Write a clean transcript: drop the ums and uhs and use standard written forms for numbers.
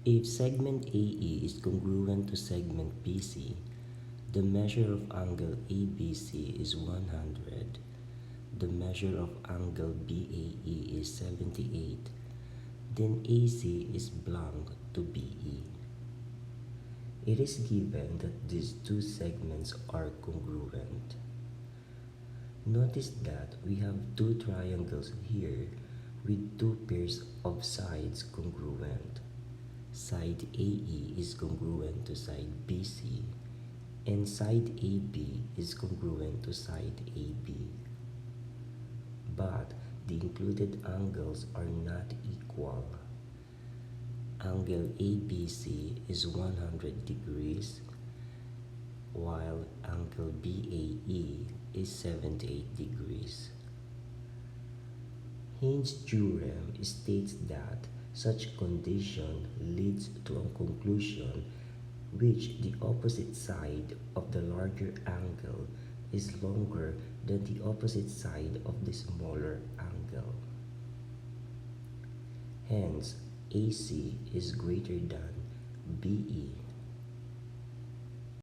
If segment AE is congruent to segment BC, the measure of angle ABC is 100. The measure of angle BAE is 78. Then AC is blank to BE. It is given that these two segments are congruent. Notice that we have two triangles here with two pairs of sides congruent. Side AE is congruent to side BC, and side AB is congruent to side AB. But the included angles are not equal. Angle ABC is 100 degrees, while angle BAE is 78 degrees. Hinge Theorem states that such condition leads to a conclusion which the opposite side of the larger angle is longer than the opposite side of the smaller angle. Hence, AC is greater than BE.